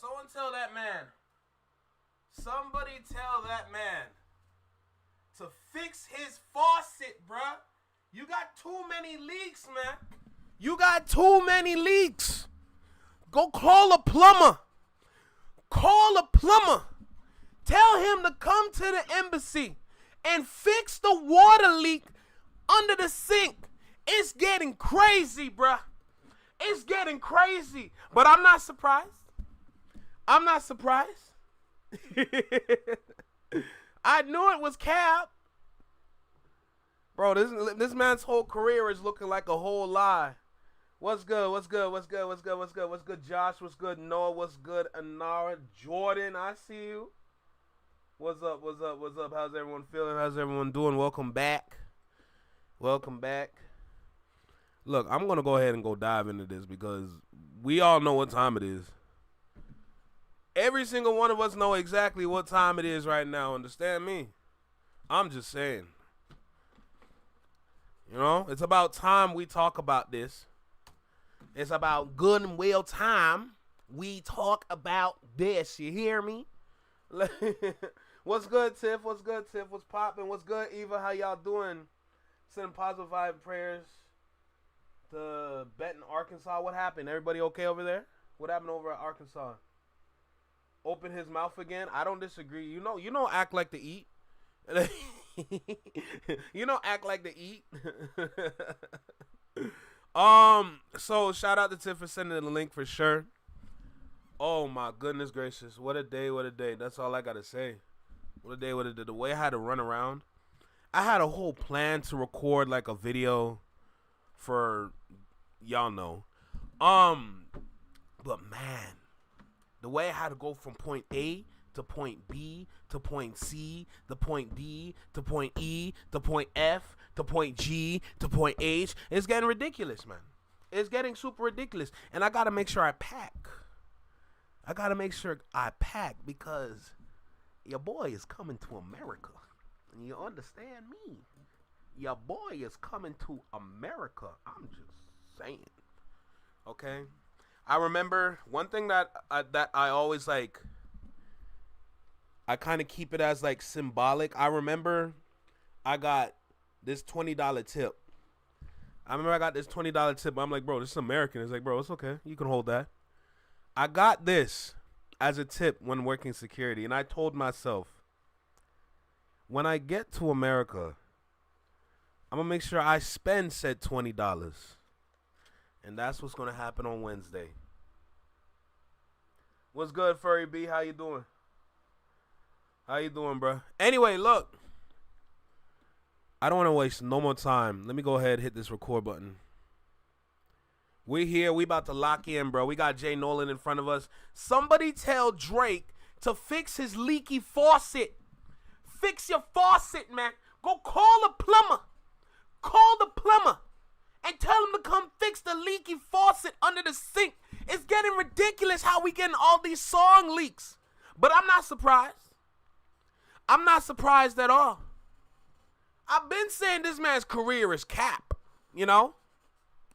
someone tell that man. Somebody tell that man to fix his faucet, bruh. You got too many leaks, man. You got too many leaks. Go call a plumber. Call a plumber. Tell him to come to the embassy and fix the water leak under the sink. It's getting crazy, bruh. It's getting crazy. But I'm not surprised. I'm not surprised. I knew it was cap. Bro, this man's whole career is looking like a whole lie. What's good? What's good? What's good? What's good? What's good? What's good, Josh? What's good, Noah? What's good, Anara? Jordan, I see you. What's up? What's up? What's up? How's everyone feeling? How's everyone doing? Welcome back. Welcome back. Look, I'm going to go ahead and go dive into this because we all know what time it is. Every single one of us know exactly what time it is right now. Understand me? I'm just saying. You know, it's about time we talk about this. It's about good and well time we talk about this. You hear me? What's good, Tiff? What's good, Tiff? What's poppin'? What's good, Eva? How y'all doing? Sending positive vibe prayers to Benton, Arkansas. What happened? Everybody okay over there? What happened over at Arkansas? Open his mouth again? I don't disagree. You know, act like to eat. You know, act like to eat. So shout out to Tiff for sending the link for sure. Oh my goodness gracious. What a day, what a day. That's all I gotta say. What a day, what a day. The way I had to run around. I had a whole plan to record like a video for y'all know. But man, the way I had to go from point A to point B to point C to point D to point E to point F to point G to point H, it's getting ridiculous, man. It's getting super ridiculous. And I gotta make sure I pack. I gotta make sure I pack because your boy is coming to America. And you understand me? Your boy is coming to America. I'm just saying. Okay? I remember one thing that I always like, I kind of keep it as like symbolic. I remember I got this $20 tip. I'm like, bro, this is American. It's like, bro, it's okay. You can hold that. I got this as a tip when working security. And I told myself, when I get to America, I'm going to make sure I spend said $20. And that's what's going to happen on Wednesday. What's good, Furry B? How you doing? How you doing, bro? Anyway, look. I don't want to waste no more time. Let me go ahead and hit this record button. We're here. We about to lock in, bro. We got Jay Nolan in front of us. Somebody tell Drake to fix his leaky faucet. Fix your faucet, man. Go call a plumber. Call the plumber. And tell him to come fix the leaky faucet under the sink. It's getting ridiculous how we getting all these song leaks. But I'm not surprised. I'm not surprised at all. I've been saying this man's career is cap, you know?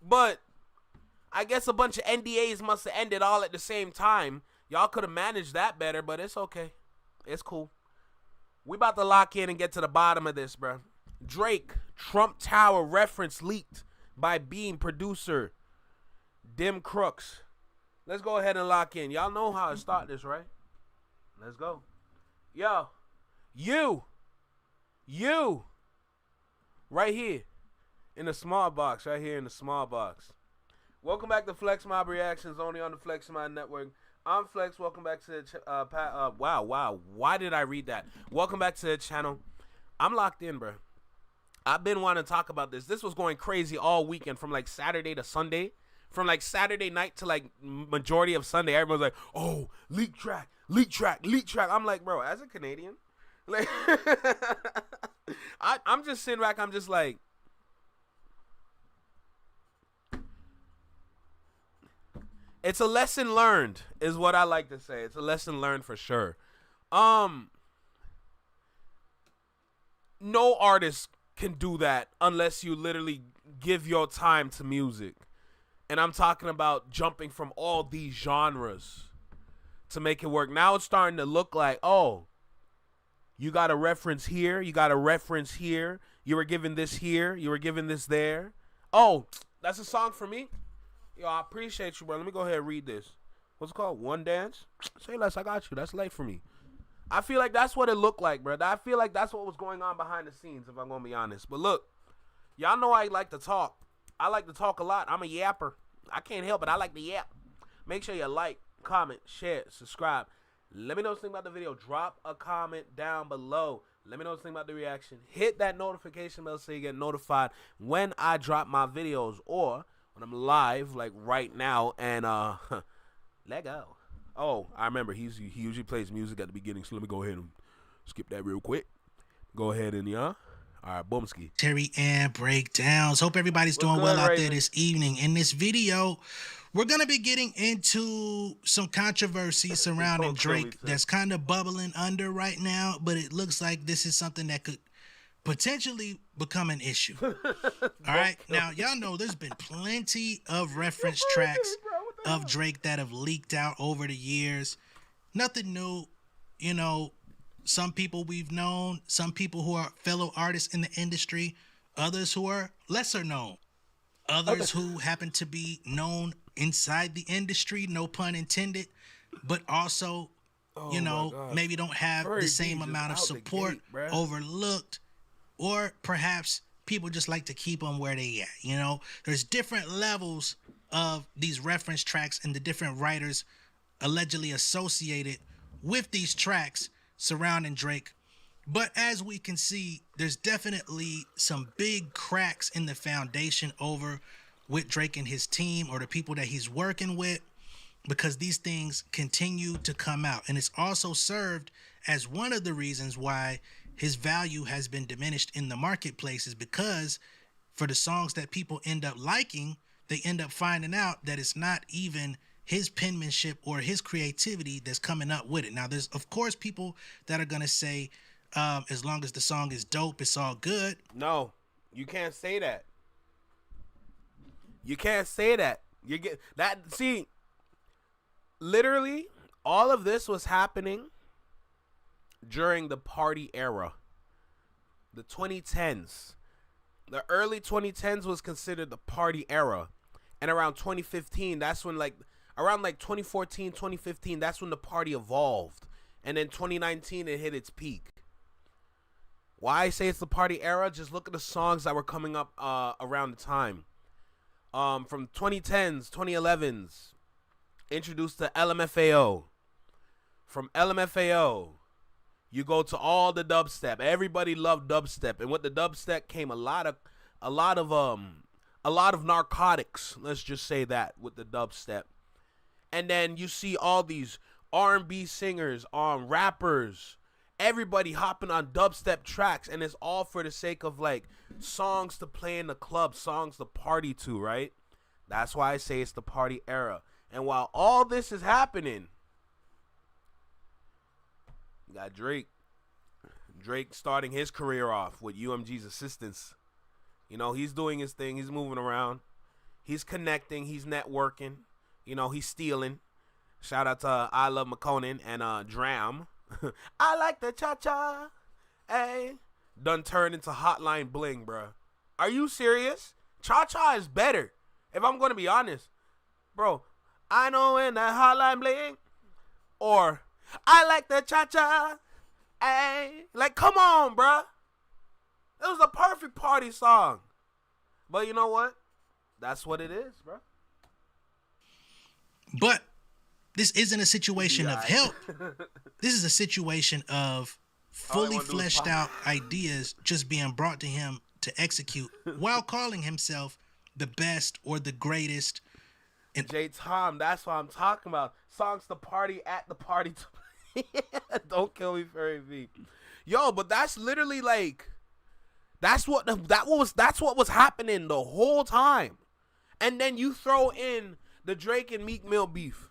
But I guess a bunch of NDAs must have ended all at the same time. Y'all could have managed that better, but it's okay. It's cool. We about to lock in and get to the bottom of this, bro. Drake, Trump Tower reference leaked by Beam producer Dim Crooks. Let's go ahead and lock in. Y'all know how to start this, right? Let's go. Yo, you, right here in the small box, right here in the small box. Welcome back to Flex Mob Reactions, only on the Flex Mob Network. I'm Flex. Welcome back to the wow. Why did I read that? Welcome back to the channel. I'm locked in, bro. I've been wanting to talk about this. This was going crazy all weekend from like Saturday to Sunday. From like Saturday night to like majority of Sunday. Everyone's like, oh, leak track. I'm like, bro, as a Canadian, like, I'm just sitting back. I'm just like, it's a lesson learned, is what I like to say. It's a lesson learned for sure. No artist can do that unless you literally give your time to music. And I'm talking about jumping from all these genres to make it work. Now it's starting to look like, oh, you got a reference here, you got a reference here, you were given this here, you were given this there. Oh, that's a song for me? Yo, I appreciate you, bro. Let me go ahead and read this. What's it called? One Dance? Say less, I got you. That's late for me. I feel like that's what it looked like, bro. I feel like that's what was going on behind the scenes, if I'm going to be honest. But look, y'all know I like to talk. I like to talk a lot. I'm a yapper. I can't help it. I like to yap. Make sure you like, comment, share, subscribe. Let me know what you think about the video. Drop a comment down below. Let me know what you think about the reaction. Hit that notification bell so you get notified when I drop my videos or when I'm live, like right now. And let go. Oh, I remember he usually plays music at the beginning, so let me go ahead and skip that real quick. Go ahead and all right, boomski. Terry and breakdowns. Hope everybody's doing well out there this evening. In this video, we're going to be getting into some controversy surrounding Drake that's kind of bubbling under right now, but it looks like this is something that could potentially become an issue. All right. Now, y'all know there's been plenty of reference tracks of Drake that have leaked out over the years. Nothing new. You know, some people we've known, some people who are fellow artists in the industry, others who are lesser known, others who happen to be known inside the industry, no pun intended, but also, you know, maybe don't have the same amount of support, overlooked, or perhaps people just like to keep them where they at. You know, there's different levels of these reference tracks and the different writers allegedly associated with these tracks surrounding Drake. But as we can see, there's definitely some big cracks in the foundation over with Drake and his team or the people that he's working with, because these things continue to come out. And it's also served as one of the reasons why his value has been diminished in the marketplace, is because for the songs that people end up liking, they end up finding out that it's not even his penmanship or his creativity that's coming up with it. Now, there's, of course, people that are going to say, as long as the song is dope, it's all good. No, you can't say that. You can't say that. You get that. See, literally, all of this was happening during the party era, the 2010s. The early 2010s was considered the party era. And around 2015, that's when, like, around like 2014, 2015, that's when the party evolved. And then 2019, it hit its peak. Why I say it's the party era? Just look at the songs that were coming up around the time. From 2010s, 2011s, introduced to LMFAO. From LMFAO, you go to all the dubstep. Everybody loved dubstep, and with the dubstep came a lot of narcotics. Let's just say that with the dubstep. And then you see all these R&B singers, rappers, everybody hopping on dubstep tracks, and it's all for the sake of like songs to play in the club, songs to party to, right? That's why I say it's the party era. And while all this is happening, you got Drake. Drake starting his career off with UMG's assistance. You know, he's doing his thing. He's moving around. He's connecting. He's networking. You know, he's stealing. Shout out to I Love McConan and Dram. I like the cha-cha. Hey. Done turned into Hotline Bling, bro. Are you serious? Cha-cha is better. If I'm going to be honest. Bro, I know when that Hotline Bling. Or, I like the cha-cha. Hey. Like, come on, bro. It was a perfect party song. But you know what? That's what it is, bro. But this isn't a situation of help. This is a situation of fully fleshed out ideas just being brought to him to execute while calling himself the best or the greatest. And J Tom, that's what I'm talking about. Songs to party at the party. Don't kill me, Furry V. Yo, but that's literally like, that's what was happening the whole time. And then you throw in the Drake and Meek Mill beef.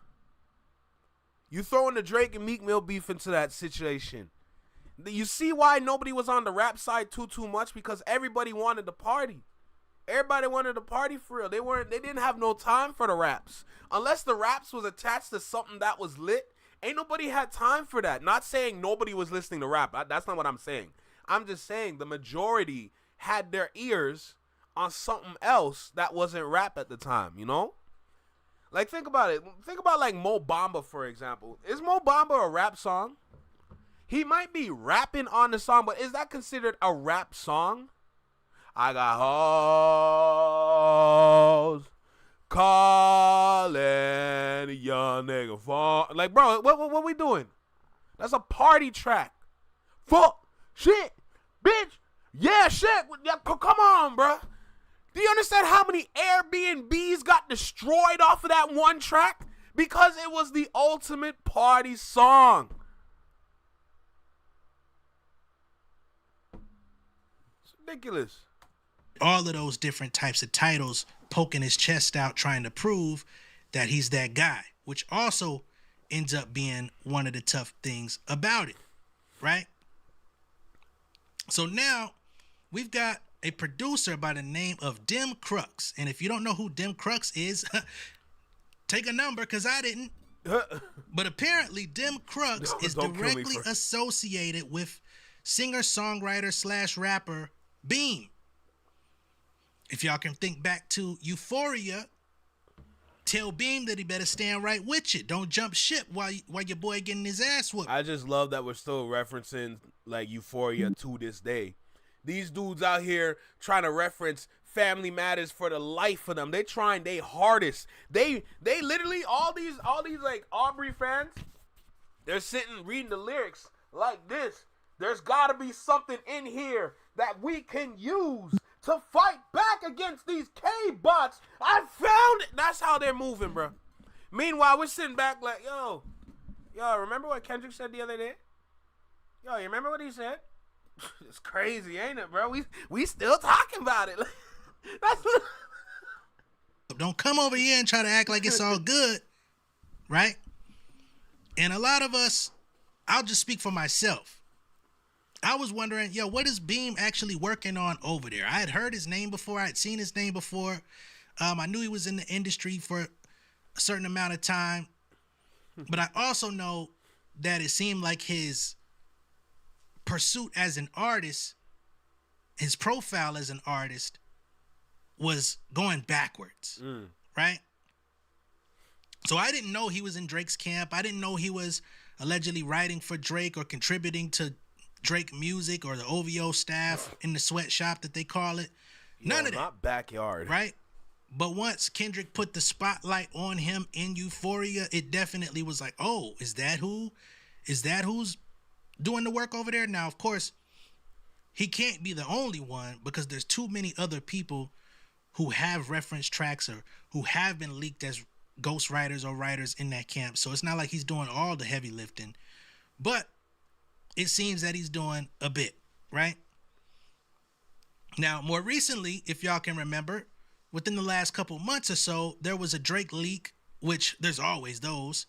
You throw in the Drake and Meek Mill beef into that situation. You see why nobody was on the rap side too much? Because everybody wanted to party. Everybody wanted to party for real. They didn't have no time for the raps. Unless the raps was attached to something that was lit, Ain't nobody had time for that. Not saying nobody was listening to rap. That's not what I'm saying. I'm just saying the majority had their ears on something else that wasn't rap at the time, you know? Like, think about it. Think about, like, Mo Bamba, for example. Is Mo Bamba a rap song? He might be rapping on the song, but is that considered a rap song? I got hoes calling a young nigga phone. Like, bro, what we doing? That's a party track. Fuck, shit, bitch, yeah, shit. Yeah, come on, bro. Do you understand how many Airbnbs got destroyed off of that one track? Because it was the ultimate party song. It's ridiculous. All of those different types of titles, poking his chest out, trying to prove that he's that guy, which also ends up being one of the tough things about it, right? So now we've got a producer by the name of Dim Crux. And if you don't know who Dim Crux is, take a number, because I didn't. But apparently Dim Crux is directly associated with singer-songwriter / rapper Beam. If y'all can think back to Euphoria, tell Beam that he better stand right with you. Don't jump ship while your boy getting his ass whooped. I just love that we're still referencing, like, Euphoria to this day. These dudes out here trying to reference Family Matters for the life of them. They trying their hardest. They literally, all these like Aubrey fans, they're sitting reading the lyrics like this. There's gotta be something in here that we can use to fight back against these K-bots. I found it. That's how they're moving, bro. Meanwhile, we're sitting back like, yo, remember what Kendrick said the other day? Yo, you remember what he said? It's crazy, ain't it, bro? We still talking about it. That's what... Don't come over here and try to act like it's all good, right? And a lot of us, I'll just speak for myself. I was wondering, what is Beam actually working on over there? I had heard his name before. I had seen his name before. I knew he was in the industry for a certain amount of time. But I also know that it seemed like his pursuit as an artist, his profile as an artist, was going backwards, right? So I didn't know he was in Drake's camp. I didn't know he was allegedly writing for Drake or contributing to Drake music or the OVO staff in the sweatshop that they call it. None of that. Not backyard. Right? But once Kendrick put the spotlight on him in Euphoria, it definitely was like, oh, is that who's doing the work over there? Now, of course, he can't be the only one, because there's too many other people who have reference tracks or who have been leaked as ghostwriters or writers in that camp. So it's not like he's doing all the heavy lifting, but it seems that he's doing a bit, right? Now, more recently, if y'all can remember, within the last couple months or so, there was a Drake leak, which there's always those,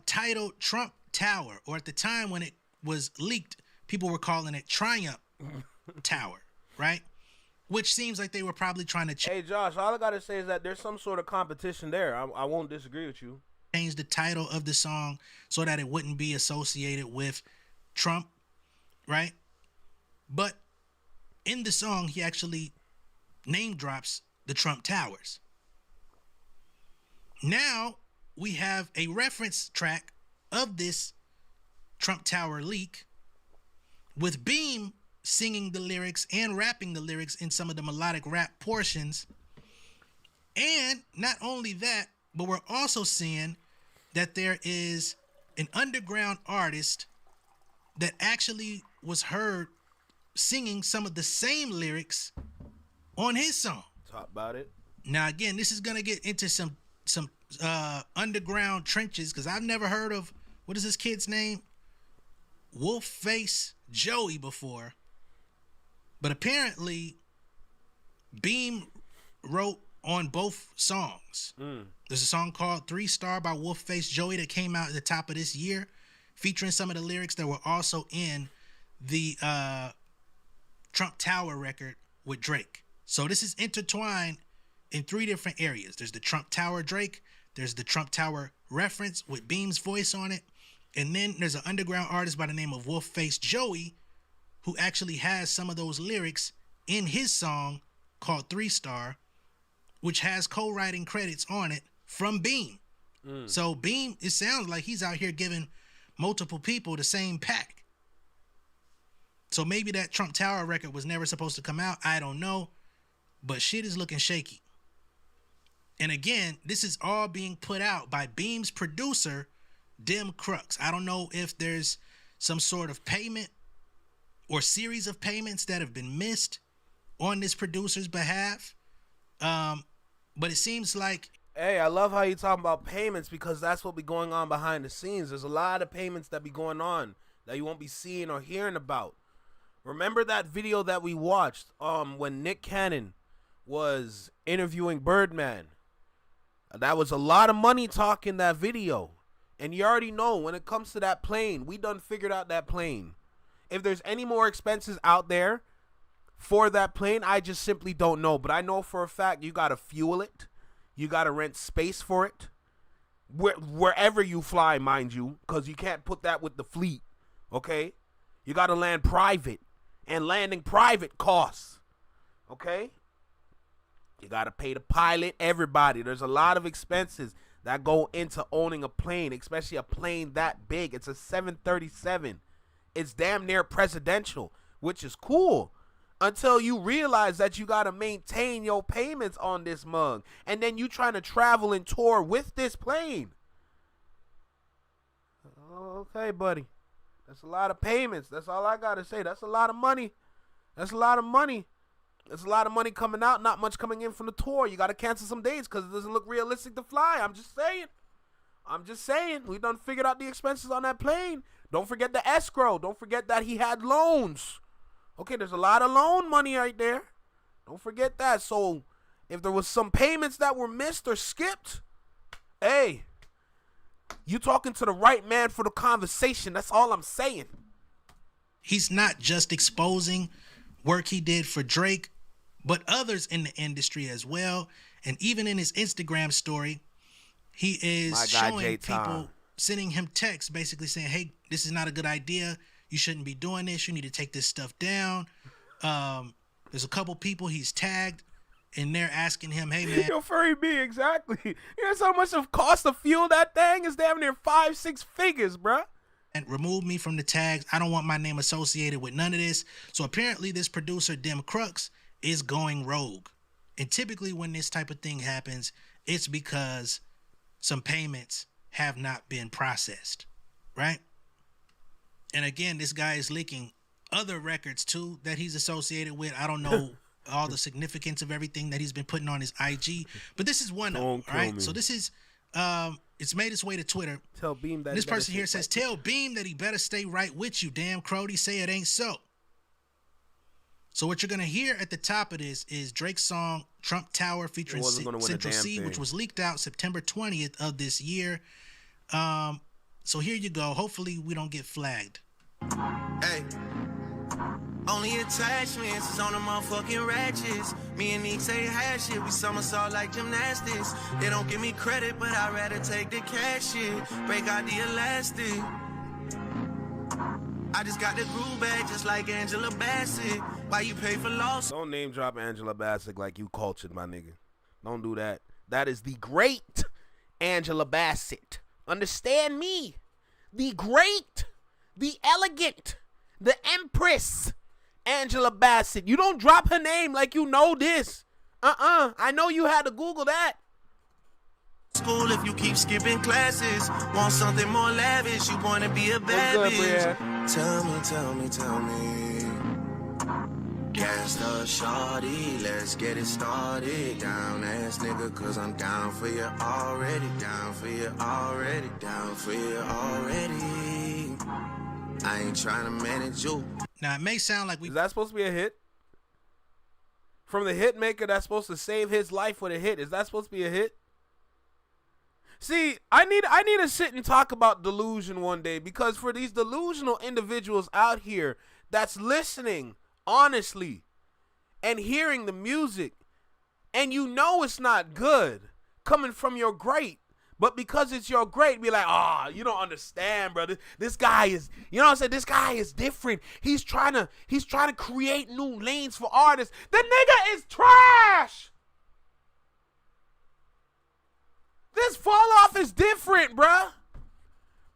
titled Trump Tower, or at the time when it was leaked, people were calling it Triumph Tower, right? Which seems like they were probably trying to Hey, Josh, all I got to say is that there's some sort of competition there. I won't disagree with you. Change the title of the song so that it wouldn't be associated with Trump, right? But in the song, he actually name drops the Trump Towers. Now we have a reference track of this Trump Tower leak with Beam singing the lyrics and rapping the lyrics in some of the melodic rap portions. And not only that, but we're also seeing that there is an underground artist that actually was heard singing some of the same lyrics on his song. Talk about it. Now, again, this is going to get into some underground trenches, because I've never heard of, what is this kid's name? Wolfface Joey before. But apparently, Beam wrote on both songs. There's a song called 3 Star by Wolfface Joey that came out at the top of this year, featuring some of the lyrics that were also in the Trump Tower record with Drake. So this is intertwined in 3 different areas. There's the Trump Tower Drake, there's the Trump Tower reference with Beam's voice on it, And then there's an underground artist by the name of Wolfface Joey who actually has some of those lyrics in his song called 3 Star, which has co-writing credits on it from Beam. So Beam, it sounds like he's out here giving multiple people the same pack. So maybe that Trump Tower record was never supposed to come out. I don't know. But shit is looking shaky. And again, this is all being put out by Beam's producer, Dim Crux. I don't know if there's some sort of payment or series of payments that have been missed on this producer's behalf. But it seems like... Hey, I love how you talking about payments because that's what be going on behind the scenes. There's a lot of payments that be going on that you won't be seeing or hearing about. Remember that video that we watched when Nick Cannon was interviewing Birdman? That was a lot of money talk in that video. And you already know when it comes to that plane, we done figured out that plane. If there's any more expenses out there for that plane, I just simply don't know. But I know for a fact you got to fuel it. You got to rent space for it. Wherever you fly, mind you, because you can't put that with the fleet, okay? You got to land private, and landing private costs, okay? You got to pay the pilot, everybody. There's a lot of expenses that go into owning a plane, especially a plane that big. It's a 737. It's damn near presidential, which is cool. Until you realize that you got to maintain your payments on this mug. And then you trying to travel and tour with this plane. Okay, buddy. That's a lot of payments. That's all I got to say. That's a lot of money. That's a lot of money. There's a lot of money coming out, not much coming in from the tour. You got to cancel some days because it doesn't look realistic to fly. I'm just saying. We done figured out the expenses on that plane. Don't forget the escrow. Don't forget that he had loans. Okay, there's a lot of loan money right there. Don't forget that. So if there was some payments that were missed or skipped, hey, you talking to the right man for the conversation. That's all I'm saying. He's not just exposing work he did for Drake, but others in the industry as well. And even in his Instagram story, he is showing people, sending him texts basically saying, hey, this is not a good idea. You shouldn't be doing this. You need to take this stuff down. There's a couple people he's tagged, and they're asking him, hey, man. Yo, Furry B, exactly. You know how much of cost to fuel that thing? It's damn near 5-6 figures, bruh. And remove me from the tags. I don't want my name associated with none of this. So apparently this producer, Dim Crux, is going rogue. And typically when this type of thing happens, it's because some payments have not been processed, right? And again, this guy is leaking other records too that he's associated with. I don't know all the significance of everything that he's been putting on his IG, but this is one of them, right? So this is, it's made its way to Twitter. Tell Beam that this person here says, tell Beam that he better stay right with you, damn Crody, say it ain't so. So what you're going to hear at the top of this is Drake's song, Trump Tower, featuring Central C, which was leaked out September 20th of this year. So here you go. Hopefully we don't get flagged. Hey, only attachments is on the motherfucking ratchets. Me and Neek say hash shit, we somersault like gymnastics. They don't give me credit, but I'd rather take the cash shit. Break out the elastic. I just got the groove back just like Angela Bassett. Why you pay for loss? Don't name drop Angela Bassett like you cultured, my nigga. Don't do that. That is the great Angela Bassett. Understand me? The great, the elegant, the empress, Angela Bassett. You don't drop her name like you know this. I know you had to Google that. School if you keep skipping classes. Want something more lavish, you wanna be a bad bitch. Tell me. Gangsta shawty, let's get it started. Down ass nigga, cause I'm down for you already. Down for you already. Down for you already. I ain't trying to manage you. Now it may sound like Is that supposed to be a hit? From the hit maker that's supposed to save his life with a hit. Is that supposed to be a hit? See, I need to sit and talk about delusion one day, because for these delusional individuals out here that's listening honestly and hearing the music and you know it's not good coming from your great, But because it's your great, be like, oh, you don't understand, brother. This guy is, you know what I'm saying? This guy is different. He's trying to create new lanes for artists. The nigga is trash. This fall off is different, bruh.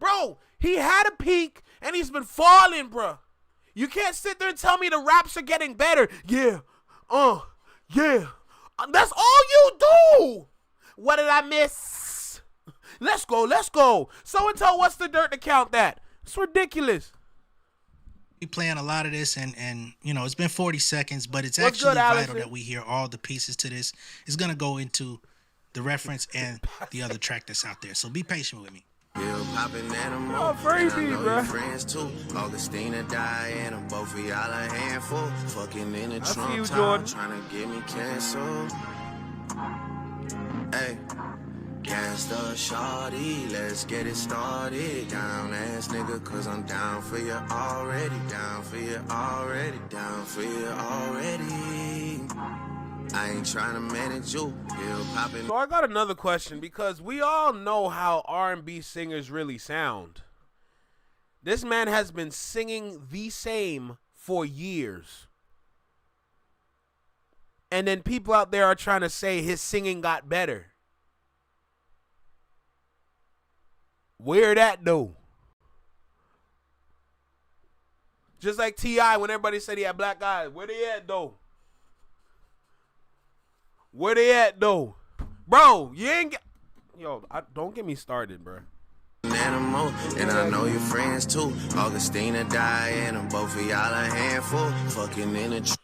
Bro, he had a peak and he's been falling, bruh. You can't sit there and tell me the raps are getting better. Yeah. Yeah. That's all you do. What did I miss? Let's go. So and tell what's the dirt to count that. It's ridiculous. We playing a lot of this, and you know, it's been 40 seconds, but it's actually vital that we hear all the pieces to this. It's going to go into the reference and the other track that's out there. So be patient with me. Oh, crazy, bro. Friends too. Augustina, Diana, both of y'all a handful. Fucking in the Trump Jordan. trying to get me canceled. Hey, gangsta shawty, let's get it started. Down ass nigga, cause I'm down for you already. Down for you already. Down for you already. I ain't trying to manage you. So I got another question, because we all know how R&B singers really sound. This man has been singing the same for years. And then people out there are trying to say his singing got better. Where that though? Just like T.I. when everybody said he had black eyes. Where they at though? Where they at though? Bro, you ain't get... Yo, don't get me started, bro. Animal, and I know your friends too. Augustina, Diana, both of y'all a handful. Fucking in the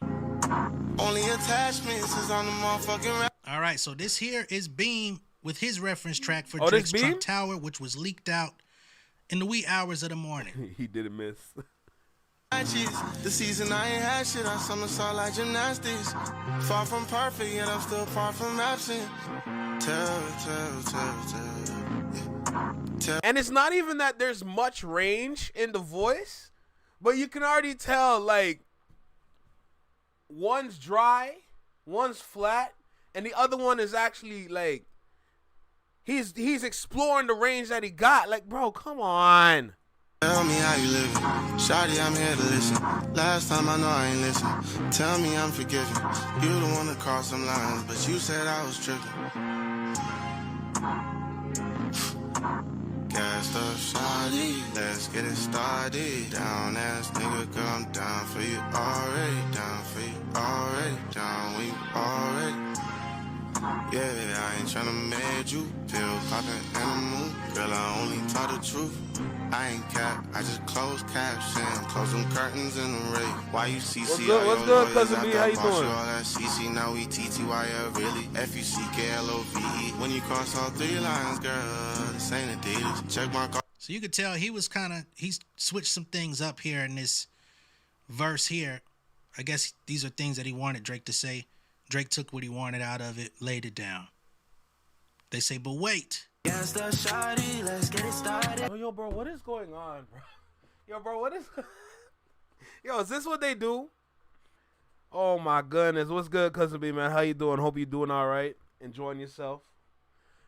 only attachments is on the motherfucking rap. All right, so this here is Beam with his reference track for Drake's Trump Tower, which was leaked out in the wee hours of the morning. He didn't miss. The season I ain't had shit, I somersault like gymnastics. Far from perfect, yet I'm still far from absent. Tell. And it's not even that there's much range in the voice, but you can already tell, like, one's dry, one's flat, and the other one is actually, like, he's exploring the range that he got. Like, bro, come on. Tell me how you living. Shawty, I'm here to listen. Last time I know I ain't listen. Tell me I'm forgiven. You the one that crossed some lines, but you said I was tripping. Gassed up, shawty, let's get it started. Down ass nigga, girl, I'm down for you already. Down for you already. Down with you already. Yeah, I ain't tryna manage you. Pill poppin' animal. Girl, I only tell the truth. I ain't cap, I just close caption. Close them curtains in the rain. Why you CC? What's good, cousin B? How you doing? All that CC, now we TTYL, really. FUCKLOVE. When you cross all three lines, girl, this ain't Adidas. Check my car. So you could tell he switched some things up here in this verse here. I guess these are things that he wanted Drake to say. Drake took what he wanted out of it, laid it down. They say, but wait. Let's get it started. Yo, bro, what is going on, bro? Yo, bro, what is... Yo, is this what they do? Oh, my goodness. What's good, Cousin B, man? How you doing? Hope you doing all right. Enjoying yourself.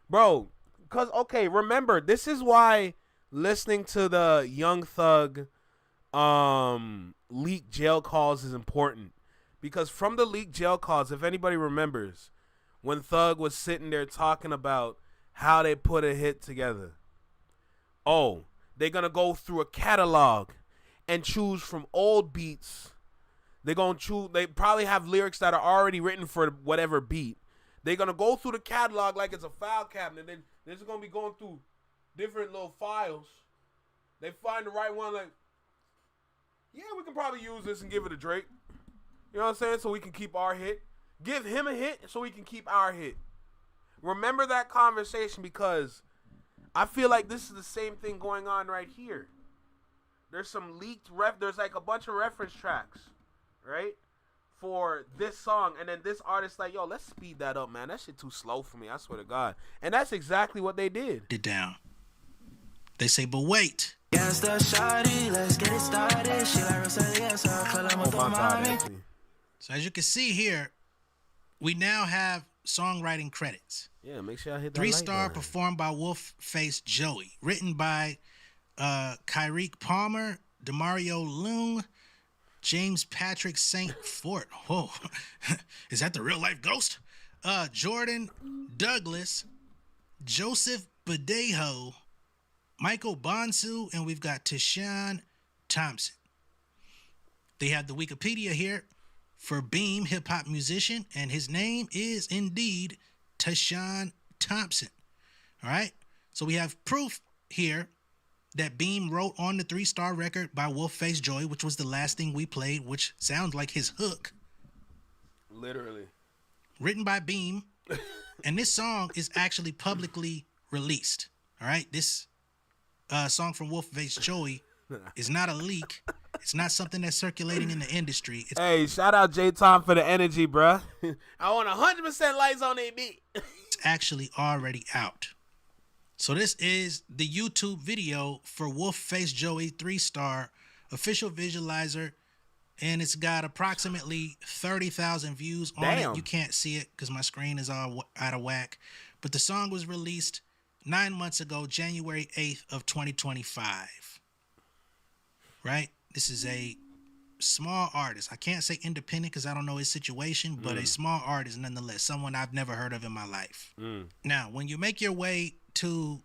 Bro, because, okay, remember, this is why listening to the Young Thug leaked jail calls is important. Because from the leaked jail calls, if anybody remembers, when Thug was sitting there talking about how they put a hit together. Oh, they're going to go through a catalog and choose from old beats. They're going to choose, they probably have lyrics that are already written for whatever beat. They're going to go through the catalog like it's a file cabinet. Then they're just going to be going through different little files. They find the right one, like, yeah, we can probably use this and give it to Drake. You know what I'm saying? So we can keep our hit. Give him a hit so we can keep our hit. Remember that conversation, because I feel like this is the same thing going on right here. There's some leaked there's like a bunch of reference tracks, right, for this song, and then this artist like, yo, let's speed that up, man. That shit too slow for me, I swear to God. And that's exactly what they did. It down. They say, but wait. Let's get it started. So as you can see here, we now have songwriting credits. Yeah, make sure I hit that 3-star like button. performed by Wolfface Joey. Written by Kyrique Palmer, Demario Leung, James Patrick St. Fort. Whoa. Is that the real life ghost? Jordan Douglas, Joseph Badejo, Michael Bonsu, and we've got Tashawn Thompson. They have the Wikipedia here for Beam, hip-hop musician, and his name is indeed Tashawn Thompson. All right? So we have proof here that Beam wrote on the 3-star record by Wolfface Joey, which was the last thing we played, which sounds like his hook. Literally. Written by Beam. And this song is actually publicly released. All right? This song from Wolfface Joey is not a leak. It's not something that's circulating in the industry. Hey, shout out J-Tom for the energy, bruh. I want 100% lights on that beat. It's actually already out. So this is the YouTube video for Wolfface Joey 3-star official visualizer, and it's got approximately 30,000 views on Damn. it. You can't see it because my screen is all out of whack. But the song was released 9 months ago, January 8th of 2025. Right? This is a small artist. I can't say independent because I don't know his situation, but a small artist nonetheless. Someone I've never heard of in my life. Now, when you make your way to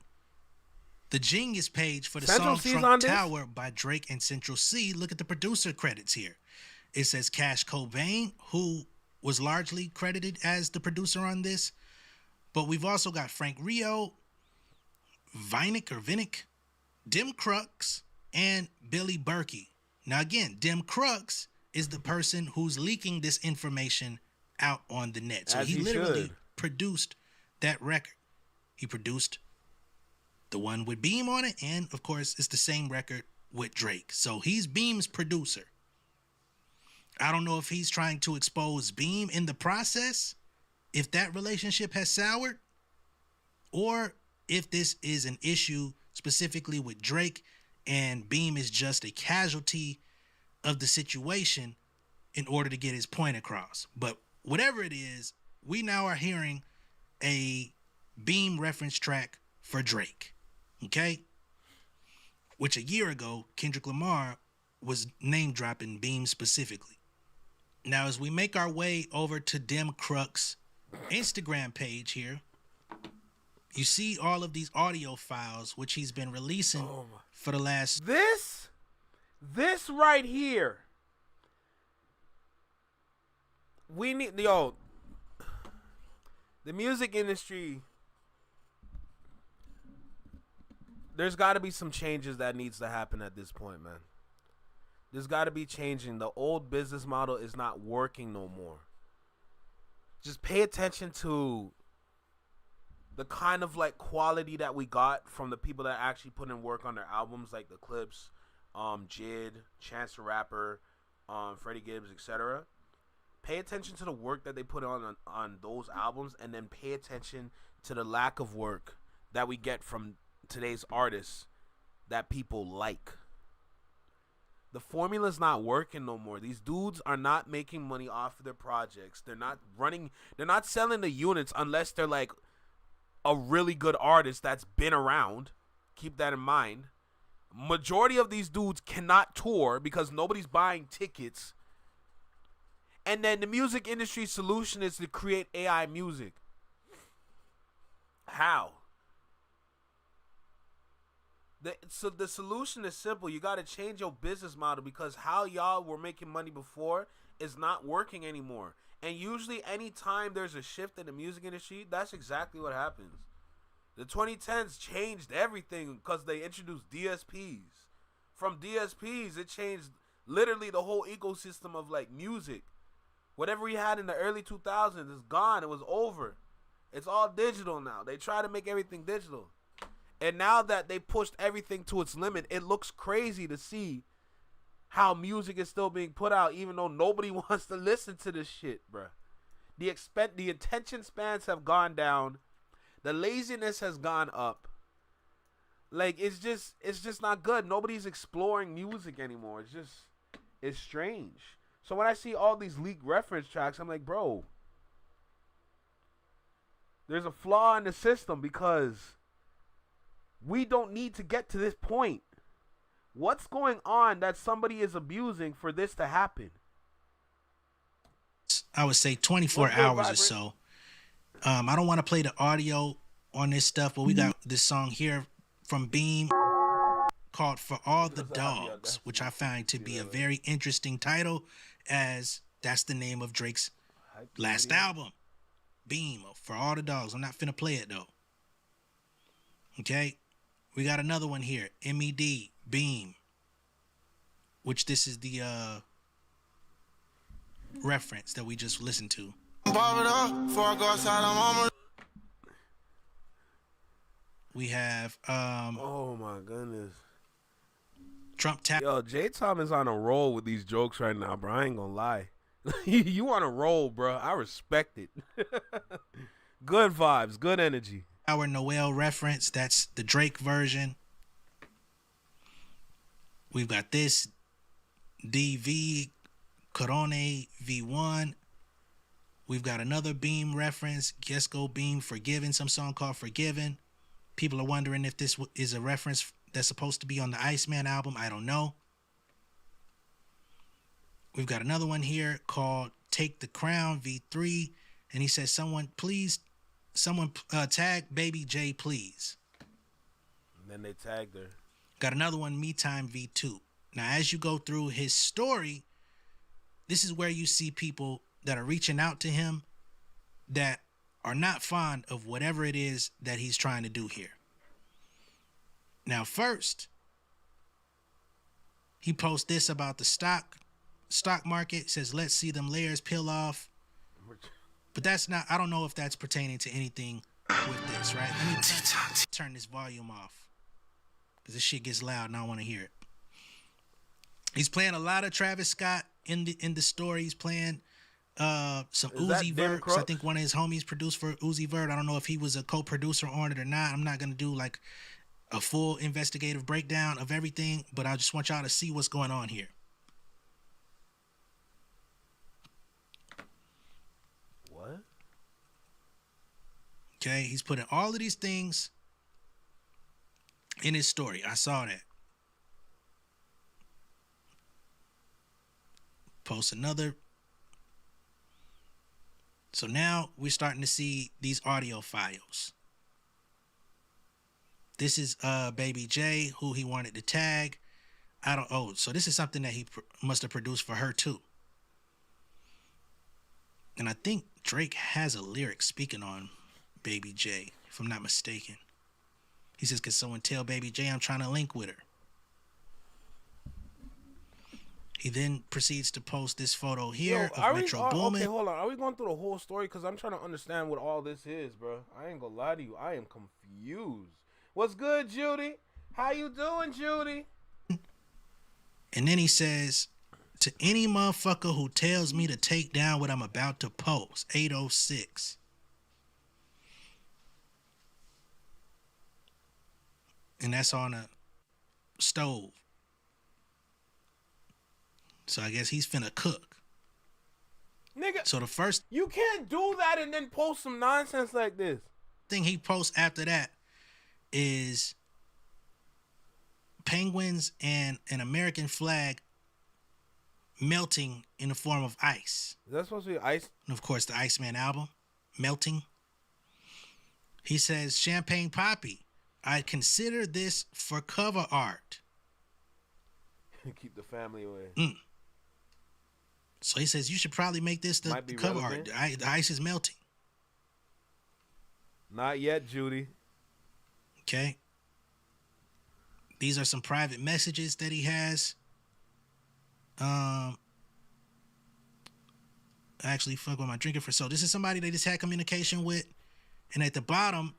the Genius page for the Central song C's Trump on this? Tower by Drake and Central C, look at the producer credits here. It says Cash Cobain, who was largely credited as the producer on this. But we've also got Frank Rio, Vinick, Dim Crux, and Billy Berkey. Now again, Dim Crux is the person who's leaking this information out on the net. So As he he literally should. produced that record. He produced the one with Beam on it, and of course, it's the same record with Drake. So he's Beam's producer. I don't know if he's trying to expose Beam in the process, if that relationship has soured, or if this is an issue specifically with Drake and Beam is just a casualty of the situation in order to get his point across. But whatever it is, we now are hearing a Beam reference track for Drake. Okay? Which a year ago, Kendrick Lamar was name dropping Beam specifically. Now, as we make our way over to Dim Crux Instagram page here, you see all of these audio files which he's been releasing for the last... This right here. We need, the music industry, there's got to be some changes that needs to happen at this point, man. There's got to be changing. The old business model is not working no more. Just pay attention to the kind of like quality that we got from the people that actually put in work on their albums, like the Clips, Jid, Chance the Rapper, Freddie Gibbs, etc. Pay attention to the work that they put on those albums, and then pay attention to the lack of work that we get from today's artists that people like. The formula's not working no more. These dudes are not making money off of their projects. They're not selling the units unless they're like a really good artist that's been around. Keep that in mind. Majority of these dudes cannot tour because nobody's buying tickets. And then the music industry solution is to create AI music. How? So the solution is simple. You got to change your business model, because how y'all were making money before is not working anymore. And usually anytime there's a shift in the music industry, that's exactly what happens. The 2010s changed everything because they introduced DSPs. From DSPs, it changed literally the whole ecosystem of like music. Whatever we had in the early 2000s is gone. It was over. It's all digital now. They try to make everything digital. And now that they pushed everything to its limit, it looks crazy to see how music is still being put out, even though nobody wants to listen to this shit, bruh. The attention spans have gone down. The laziness has gone up. Like, it's just not good. Nobody's exploring music anymore. It's strange. So when I see all these leaked reference tracks, I'm like, bro, There's a flaw in the system because we don't need to get to this point. What's going on that somebody is abusing for this to happen? I would say 24 hours or so. I don't want to play the audio on this stuff, but we got this song here from Beam called For All the Dogs, which I find to be a very interesting title, as that's the name of Drake's last album. Beam, For All the Dogs. I'm not finna play it though. Okay? We got another one here. MED, Beam. Which this is the reference that we just listened to. We have oh my goodness. Trump tap. Yo, J Tom is on a roll with these jokes right now, bro. I ain't gonna lie. You on a roll, bro. I respect it. Good vibes, good energy. Our Noel reference, that's the Drake version. We've got this DV Corone V1. We've got another Beam reference, Gesco Beam Forgiven, some song called Forgiven. People are wondering if this is a reference that's supposed to be on the Iceman album. I don't know. We've got another one here called Take the Crown V3. And he says, someone tag Baby J, please. And then they tagged her. Got another one, Me Time V2. Now, as you go through his story, this is where you see people that are reaching out to him that are not fond of whatever it is that he's trying to do here. Now, first, he posts this about the stock market. Says, let's see them layers peel off. But that's not, I don't know if that's pertaining to anything with this, right? Let me turn this volume off, because this shit gets loud and I don't want to hear it. He's playing a lot of Travis Scott in the story. He's playing some Uzi Vert. I think one of his homies produced for Uzi Vert. I don't know if he was a co-producer on it or not. I'm not going to do like a full investigative breakdown of everything, but I just want y'all to see what's going on here. What? Okay, he's putting all of these things in his story. I saw that. Post another. So now we're starting to see these audio files. This is Baby J, who he wanted to tag. So this is something that he must have produced for her too. And I think Drake has a lyric speaking on Baby J, if I'm not mistaken. He says, "Can someone tell Baby J I'm trying to link with her?" He then proceeds to post this photo here of Metro Boomin. Okay, hold on. Are we going through the whole story? Because I'm trying to understand what all this is, bro. I ain't gonna lie to you. I am confused. What's good, Judy? How you doing, Judy? And then he says, to any motherfucker who tells me to take down what I'm about to post, 806. And that's on a stove. So I guess he's finna cook. Nigga, so the first... You can't do that and then post some nonsense like this. Thing he posts after that is penguins and an American flag melting in the form of ice. Is that supposed to be ice? And of course, the Iceman album, Melting. He says, Champagne Poppy, I consider this for cover art. Keep the family away. So he says, you should probably make this the cover art. The ice is melting. Not yet, Judy. Okay. These are some private messages that he has. Actually, fuck, what am I drinking for? So this is somebody they just had communication with. And at the bottom,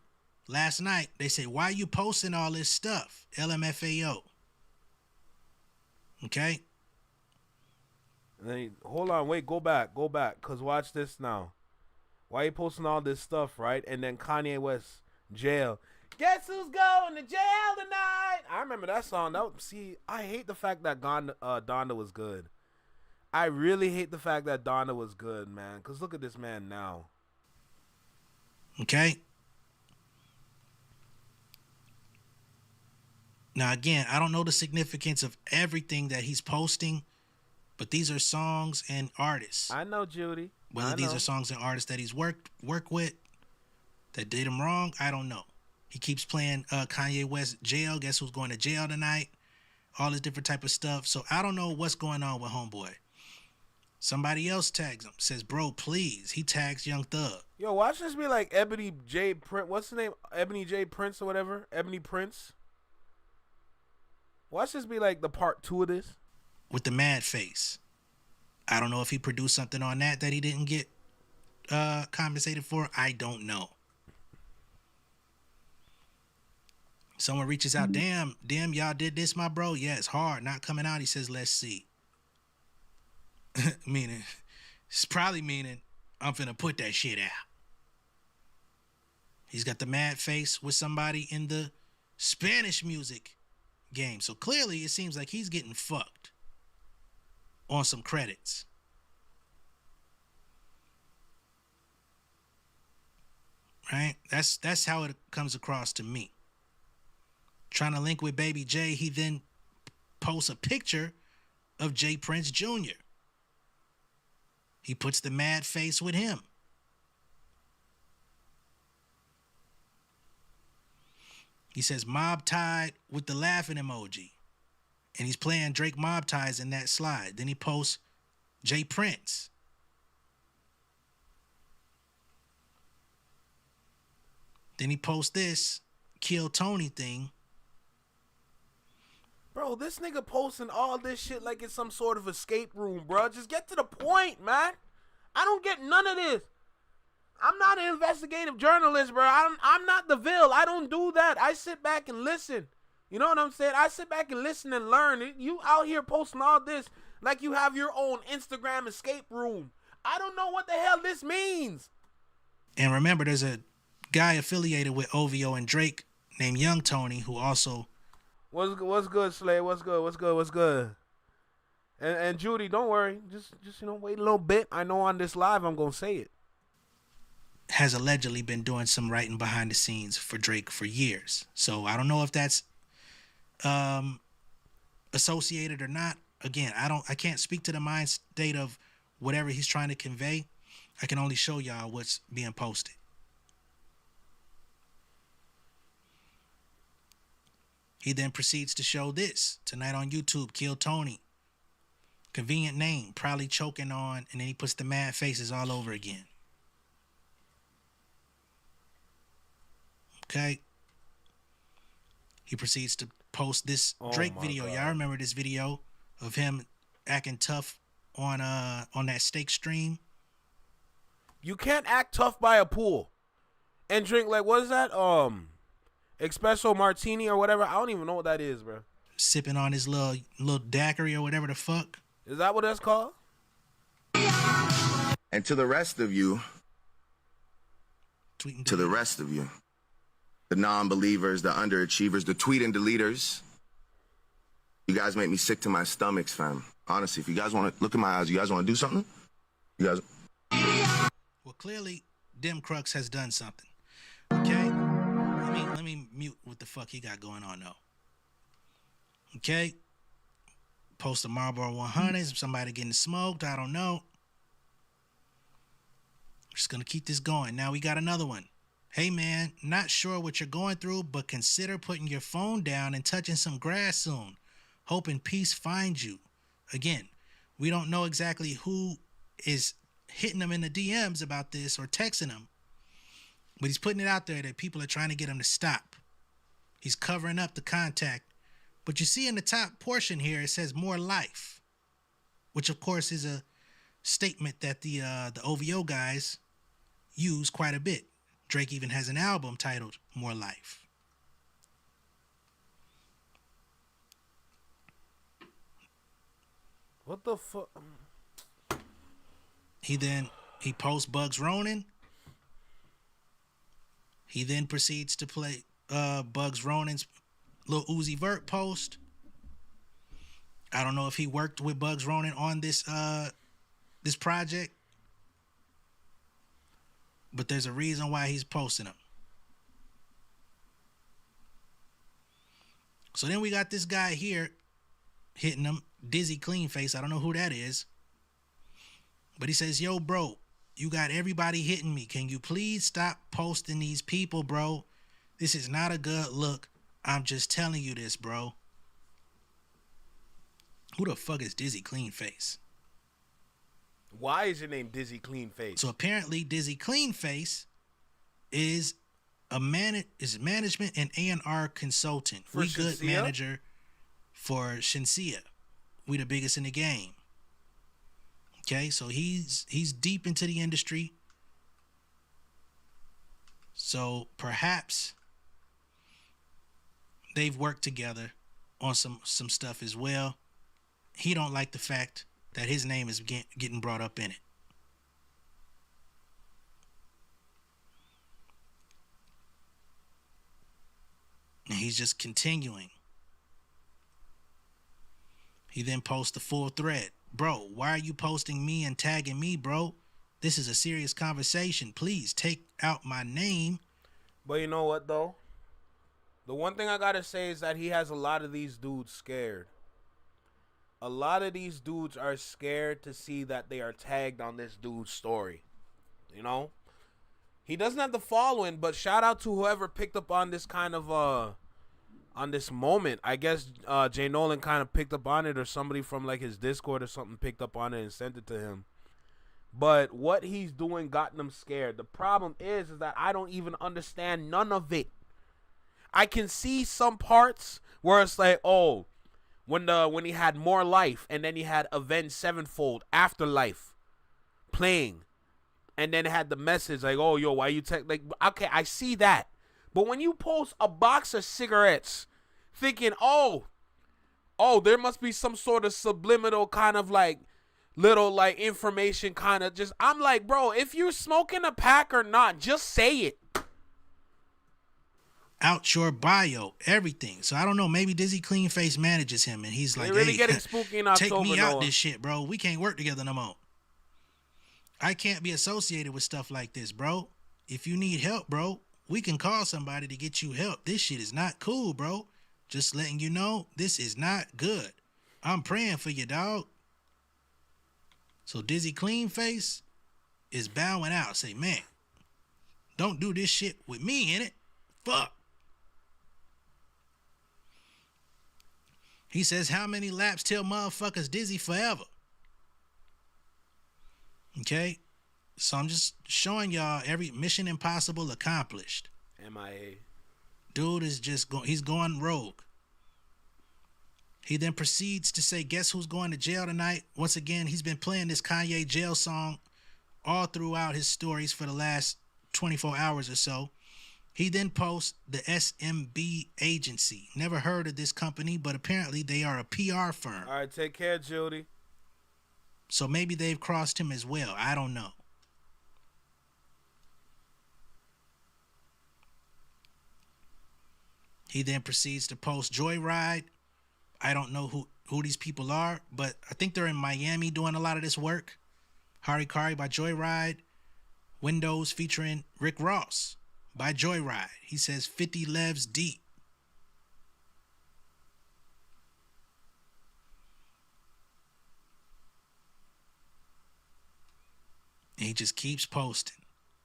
last night, they say, why are you posting all this stuff? LMFAO. Okay. And then hold on, wait, go back, cause watch this now. Why you posting all this stuff, right? And then Kanye West, jail. Guess who's going to jail tonight? I remember that song. I hate the fact that Donda was good. I really hate the fact that Donda was good, man. Cause look at this man now. Okay. Now, again, I don't know the significance of everything that he's posting, but these are songs and artists. I know, Judy. Whether these are songs and artists that he's worked with that did him wrong, I don't know. He keeps playing Kanye West jail. Guess who's going to jail tonight? All this different type of stuff. So I don't know what's going on with homeboy. Somebody else tags him. Says, bro, please. He tags Young Thug. Yo, watch this be like Ebony J. Prince. What's the name? Ebony J. Prince or whatever? Ebony Prince. Watch this be like the part 2 of this. With the mad face. I don't know if he produced something on that he didn't get compensated for. I don't know. Someone reaches out, damn, y'all did this, my bro. Yeah, it's hard. Not coming out. He says, let's see. Meaning, it's probably meaning I'm finna put that shit out. He's got the mad face with somebody in the Spanish music game. So clearly it seems like he's getting fucked on some credits. Right? That's how it comes across to me. Trying to link with Baby J, he then posts a picture of J. Prince Jr. He puts the mad face with him. He says mob tied with the laughing emoji. And he's playing Drake mob ties in that slide. Then he posts J. Prince. Then he posts this Kill Tony thing. Bro, this nigga posting all this shit like it's some sort of escape room, bro. Just get to the point, man. I don't get none of this. I'm not an investigative journalist, bro. I'm not the Ville. I don't do that. I sit back and listen. You know what I'm saying? I sit back and listen and learn. You out here posting all this like you have your own Instagram escape room. I don't know what the hell this means. And remember, there's a guy affiliated with OVO and Drake named Young Tony who also... What's good, Slay? What's good? And Judy, don't worry. Just wait a little bit. I know on this live I'm gonna say it. Has allegedly been doing some writing behind the scenes for Drake for years. So I don't know if that's associated or not. Again, I can't speak to the mind state of whatever he's trying to convey. I can only show y'all what's being posted. He then proceeds to show this tonight on YouTube. Kill Tony. Convenient name. Probably choking on. And then he puts the mad faces all over again. Okay. He proceeds to post this Drake video. God. Y'all remember this video of him acting tough on that steak stream? You can't act tough by a pool and drink like, what is that? Espresso martini or whatever. I don't even know what that is, bro. Sipping on his little daiquiri or whatever the fuck. Is that what that's called? And to the rest of you, the non-believers, the underachievers, the tweet and deleters, you guys make me sick to my stomachs, fam. Honestly, if you guys want to look in my eyes, you guys want to do something? You guys. Well, clearly, Dim Crux has done something. Okay? Let me mute what the fuck he got going on, though. Okay? Post a Marlboro 100s, somebody getting smoked, I don't know. Just gonna keep this going. Now we got another one. Hey man, not sure what you're going through, but consider putting your phone down and touching some grass soon. Hoping peace finds you. Again, we don't know exactly who is hitting him in the DMs about this or texting him, but he's putting it out there that people are trying to get him to stop. He's covering up the contact. But you see in the top portion here, it says more life, which of course is a statement that the OVO guys use quite a bit. Drake even has an album titled More Life. What the fuck? He posts Bugs Ronin. He then proceeds to play Bugs Ronin's Lil Uzi Vert post. I don't know if he worked with Bugs Ronin on this this project, but there's a reason why he's posting them. So then we got this guy here hitting him, Dizzy Cleanface. I don't know who that is. But he says, yo, bro, you got everybody hitting me. Can you please stop posting these people, bro? This is not a good look. I'm just telling you this, bro. Who the fuck is Dizzy Cleanface? Why is your name Dizzy Cleanface? So apparently Dizzy Cleanface is management and A&R consultant. For We good Shinsia? manager for Shinsia. We the biggest in the game. Okay, so he's deep into the industry. So perhaps they've worked together on some stuff as well. He don't like the fact that his name is getting brought up in it. And he's just continuing. He then posts the full thread. Bro, why are you posting me and tagging me, bro? This is a serious conversation. Please take out my name. But you know what, though? The one thing I gotta say is that he has a lot of these dudes scared. A lot of these dudes are scared to see that they are tagged on this dude's story. You know? He doesn't have the following, but shout out to whoever picked up on this kind of, on this moment. I guess Jay Nolan kind of picked up on it, or somebody from like his Discord or something picked up on it and sent it to him. But what he's doing got them scared. The problem is that I don't even understand none of it. I can see some parts where it's like, oh, when he had More Life, and then he had Avenged Sevenfold Afterlife playing, and then it had the message like, oh, yo, why you like, okay, I see that. But when you post a box of cigarettes thinking, oh, there must be some sort of subliminal kind of like little like information kind of just, I'm like, bro, if you're smoking a pack or not, just say it. Out your bio, everything. So I don't know, maybe Dizzy Cleanface manages him and he's like, They're really hey, getting spooky in October, take me out Noah. this shit, bro. We can't work together no more. I can't be associated with stuff like this, bro. If you need help, bro, we can call somebody to get you help. This shit is not cool, bro. Just letting you know, this is not good. I'm praying for you, dog. So Dizzy Cleanface is bowing out. Say, man, don't do this shit with me in it. Fuck. He says, how many laps till motherfuckers dizzy forever? Okay? So I'm just showing y'all every Mission Impossible accomplished. MIA. Dude is just going, he's going rogue. He then proceeds to say, guess who's going to jail tonight? Once again, he's been playing this Kanye jail song all throughout his stories for the last 24 hours or so. He then posts the SMB agency. Never heard of this company, but apparently they are a PR firm. All right, take care, Judy. So maybe they've crossed him as well. I don't know. He then proceeds to post Joyride. I don't know who these people are, but I think they're in Miami doing a lot of this work. Harikari by Joyride. Windows featuring Rick Ross by Joyride. He says 50 levs deep. And he just keeps posting.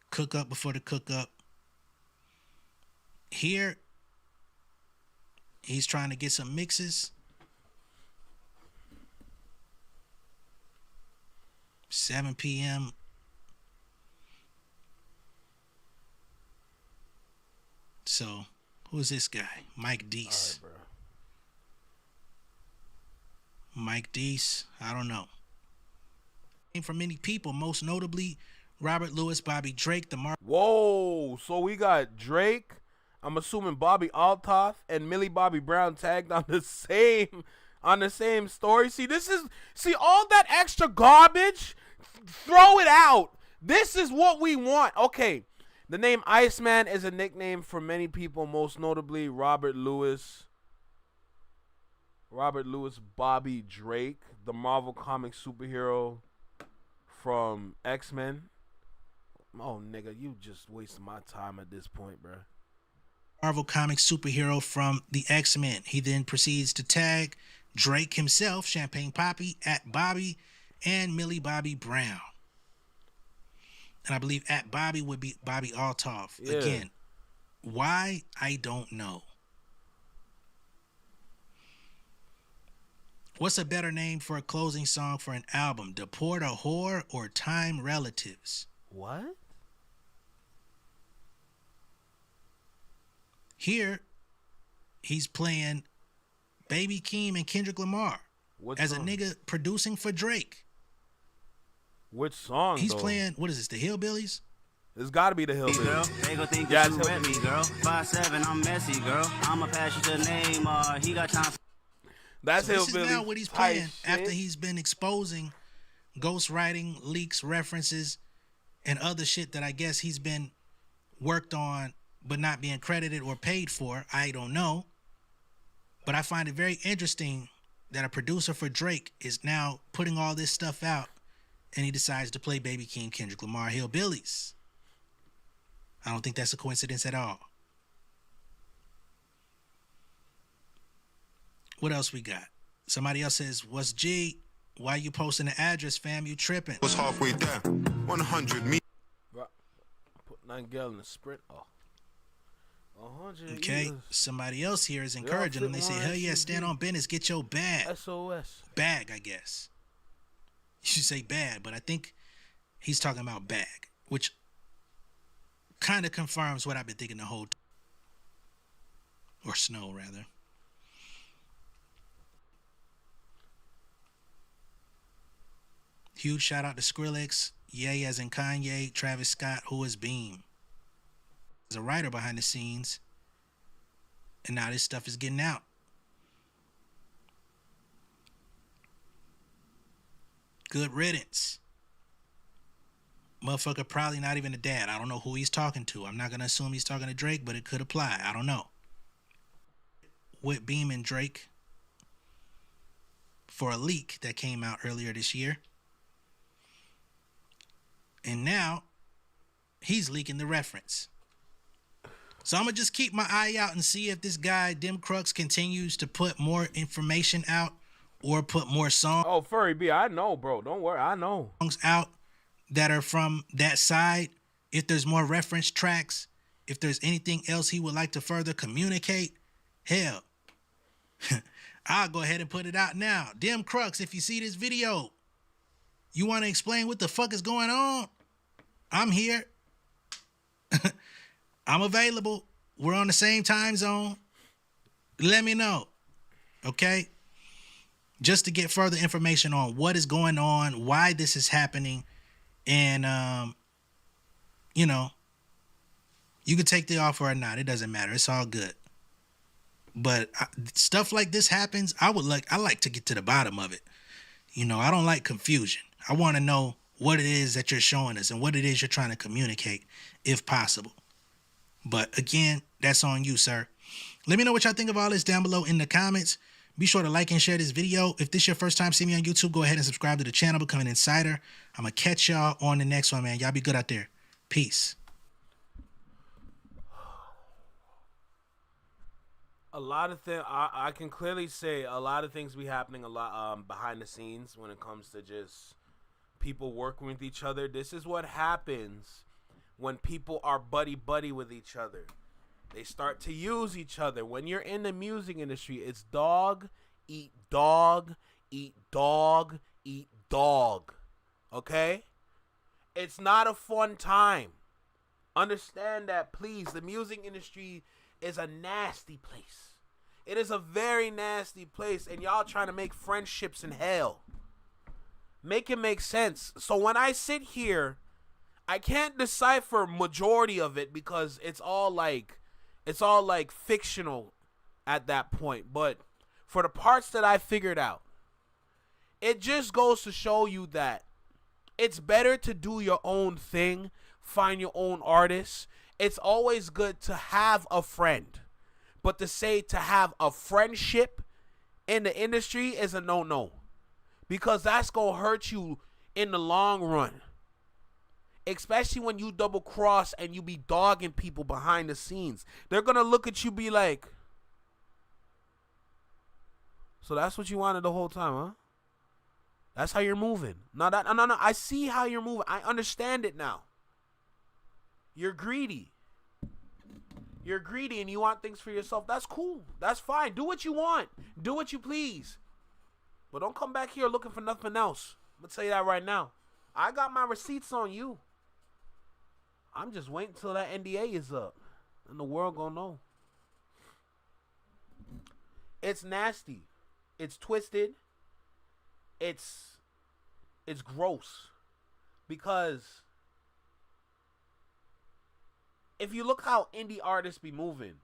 Cook up before the cook up. Here, he's trying to get some mixes. 7 p.m. So, who's this guy? Mike Deese. All right, bro. Mike Deese, I don't know. For many people, most notably Robert Lewis, Bobby Drake, Whoa, so we got Drake, I'm assuming Bobby Altoff, and Millie Bobby Brown tagged on the same story. See all that extra garbage, throw it out. This is what we want. Okay, the name Iceman is a nickname for many people, most notably Robert Lewis, Bobby Drake, the Marvel comic superhero from X-Men. Oh, nigga, you just wasting my time at this point, bro. Marvel Comics superhero from the X-Men. He then proceeds to tag Drake himself, Champagne Poppy, at Bobby, and Millie Bobby Brown. And I believe at Bobby would be Bobby Altoff. Yeah. Again, why? I don't know. What's a better name for a closing song for an album? Deport a Whore or Time Relatives? What? Here, he's playing Baby Keem and Kendrick Lamar as a nigga producing for Drake. Which song? He's playing, what is this, the Hillbillies? It's got to be the Hillbillies. Girl, they gon' think that you rep me, girl. 5'7", I'm messy, girl. I'ma pass you the name. He got time. That's So Hillbillies. this is now what he's playing after he's been exposing ghostwriting, leaks, references, and other shit that I guess he's been worked on but not being credited or paid for. I don't know. But I find it very interesting that a producer for Drake is now putting all this stuff out and he decides to play Baby King, Kendrick Lamar, Hillbillies. I don't think that's a coincidence at all. What else we got? Somebody else says, what's G? Why you posting the address, fam? You tripping? Was halfway there. 100 meters. Put 9 gallon in the sprint. Oh. 100 Okay, years. somebody else here is encouraging them. They say, hell yeah, stand on business, get your bag. SOS. Bag, I guess. You should say bag, but I think he's talking about bag, which kind of confirms what I've been thinking the whole time. Or snow, rather. Huge shout out to Skrillex, Ye as in Kanye, Travis Scott, who is Beam. There's a writer behind the scenes, and now this stuff is getting out. Good riddance. Motherfucker probably not even a dad. I don't know who he's talking to. I'm not going to assume he's talking to Drake, but it could apply. I don't know. With Beam and Drake for a leak that came out earlier this year. And now he's leaking the reference. So I'm going to just keep my eye out and see if this guy, Dim Crux, continues to put more information out or put more songs. Oh, Furry B, I know, bro. Don't worry, I know. Out that are from that side. If there's more reference tracks, if there's anything else he would like to further communicate, hell, I'll go ahead and put it out now. Dim Crux, if you see this video, you want to explain what the fuck is going on? I'm here. I'm available. We're on the same time zone. Let me know. Okay? Just to get further information on what is going on, why this is happening, and, you know, you can take the offer or not. It doesn't matter. It's all good. But stuff like this happens, I like to get to the bottom of it. You know, I don't like confusion. I want to know what it is that you're showing us and what it is you're trying to communicate, if possible. But again, that's on you, sir. Let me know what y'all think of all this down below in the comments. Be sure to like and share this video. If this is your first time seeing me on YouTube, go ahead and subscribe to the channel, become an insider. I'm going to catch y'all on the next one, man. Y'all be good out there. Peace. A lot of things, I can clearly say a lot of things be happening a lot behind the scenes when it comes to just people working with each other. This is what happens when people are buddy-buddy with each other. They start to use each other. When you're in the music industry, it's dog, eat dog, eat dog, eat dog. Okay? It's not a fun time. Understand that, please. The music industry is a nasty place. It is a very nasty place, and y'all trying to make friendships in hell. Make it make sense. So when I sit here, I can't decipher majority of it because it's all like fictional at that point. But for the parts that I figured out, it just goes to show you that it's better to do your own thing, find your own artists. It's always good to have a friend. But to say to have a friendship in the industry is a no-no. Because that's going to hurt you in the long run. Especially when you double cross and you be dogging people behind the scenes. They're going to look at you be like, so that's what you wanted the whole time, huh? That's how you're moving. No. I see how you're moving. I understand it now. You're greedy. You're greedy and you want things for yourself. That's cool. That's fine. Do what you want. Do what you please. But don't come back here looking for nothing else. I'm going to tell you that right now. I got my receipts on you. I'm just waiting till that NDA is up. And the world gonna know. It's nasty. It's twisted. It's gross. Because if you look how indie artists be moving,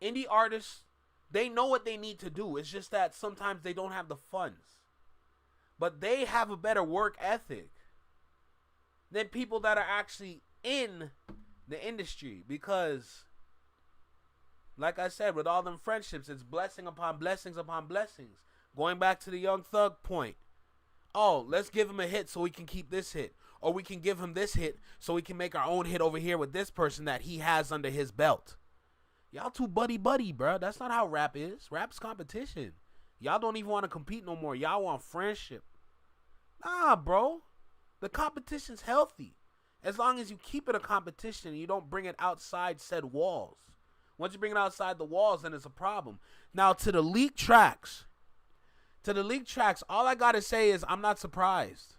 indie artists, they know what they need to do. It's just that sometimes they don't have the funds. But they have a better work ethic than people that are actually in the industry. Because, like I said, with all them friendships, it's blessing upon blessings upon blessings. Going back to the Young Thug point. Oh, let's give him a hit so we can keep this hit. Or we can give him this hit so we can make our own hit over here with this person that he has under his belt. Y'all too buddy, bro. That's not how rap is. Rap's competition. Y'all don't even want to compete no more. Y'all want friendship. Nah, bro. The competition's healthy. As long as you keep it a competition and you don't bring it outside said walls. Once you bring it outside the walls, then it's a problem. Now, to the leak tracks. All I got to say is I'm not surprised.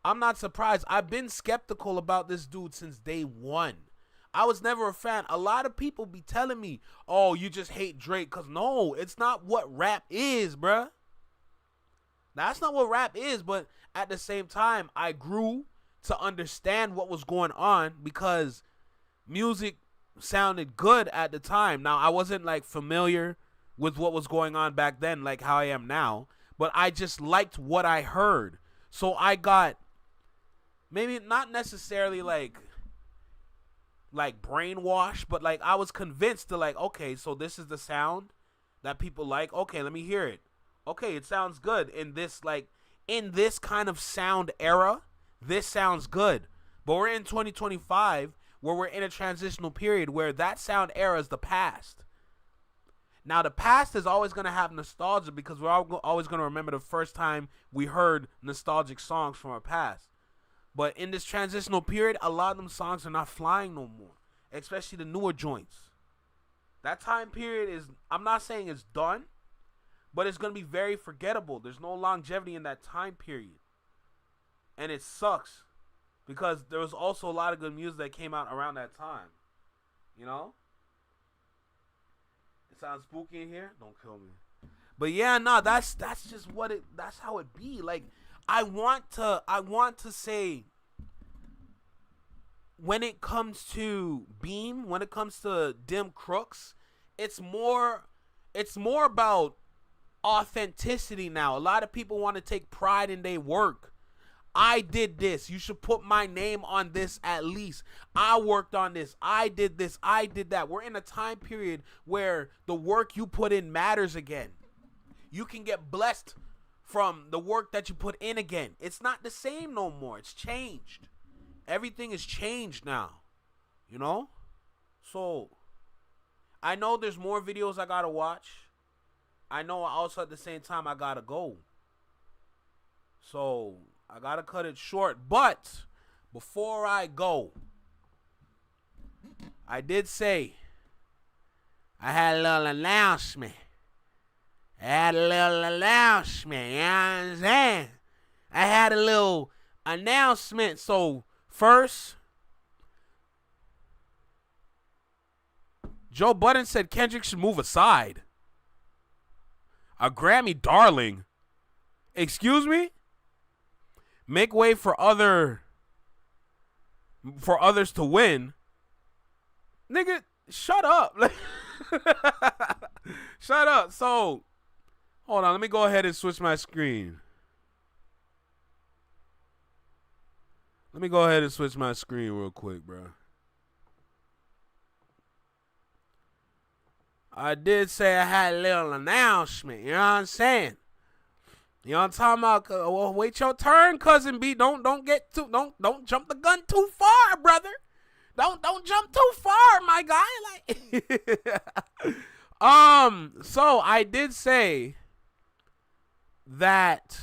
I've been skeptical about this dude since day one. I was never a fan. A lot of people be telling me, oh, you just hate Drake. Because no, it's not what rap is, bruh. That's not what rap is. But at the same time, I grew to understand what was going on because music sounded good at the time. Now, I wasn't like familiar with what was going on back then like how I am now. But I just liked what I heard. So I got maybe not necessarily like brainwashed, but like I was convinced to like, okay, so this is the sound that people like. Okay, let me hear it. Okay, it sounds good in this kind of sound era. This sounds good. But we're in 2025 where we're in a transitional period where that sound era is the past. Now, the past is always going to have nostalgia because we're always going to remember the first time we heard nostalgic songs from our past. But in this transitional period, a lot of them songs are not flying no more, especially the newer joints. That time period is, I'm not saying it's done, but it's going to be very forgettable. There's no longevity in that time period. And it sucks because there was also a lot of good music that came out around that time. You know? It sounds spooky in here. Don't kill me. But yeah, no, that's just that's how it be. Like, I want to say, when it comes to Beam, when it comes to Dim Crooks, it's more about authenticity now. A lot of people want to take pride in their work. I did this. You should put my name on this at least. I worked on this. I did this. I did that. We're in a time period where the work you put in matters again. You can get blessed from the work that you put in again. It's not the same no more. It's changed. Everything is changed now. You know? So, I know there's more videos I gotta watch. I know also at the same time I gotta go. So, I gotta cut it short. But, before I go, I did say I had a little announcement. You know what I'm saying? I had a little announcement. So, first, Joe Budden said Kendrick should move aside. A Grammy darling. Excuse me? Make way for others to win. Nigga, shut up. Shut up. So, hold on. Let me go ahead and switch my screen. Let me go ahead and switch my screen real quick, bro. I did say I had a little announcement. You know what I'm saying? You know what I'm talking about? Well, wait your turn, cousin B. Don't jump the gun too far, brother. Don't jump too far, my guy. Like, so I did say that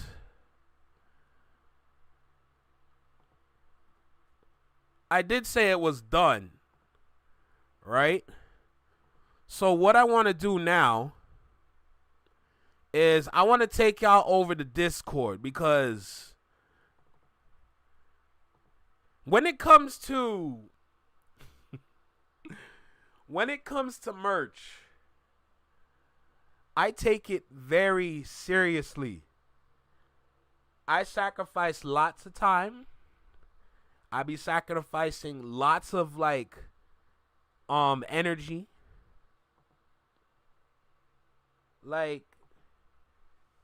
it was done, right? So what I want to do now is I want to take y'all over to Discord, because when it comes to merch, I take it very seriously. I sacrifice lots of time. I be sacrificing lots of energy. Like,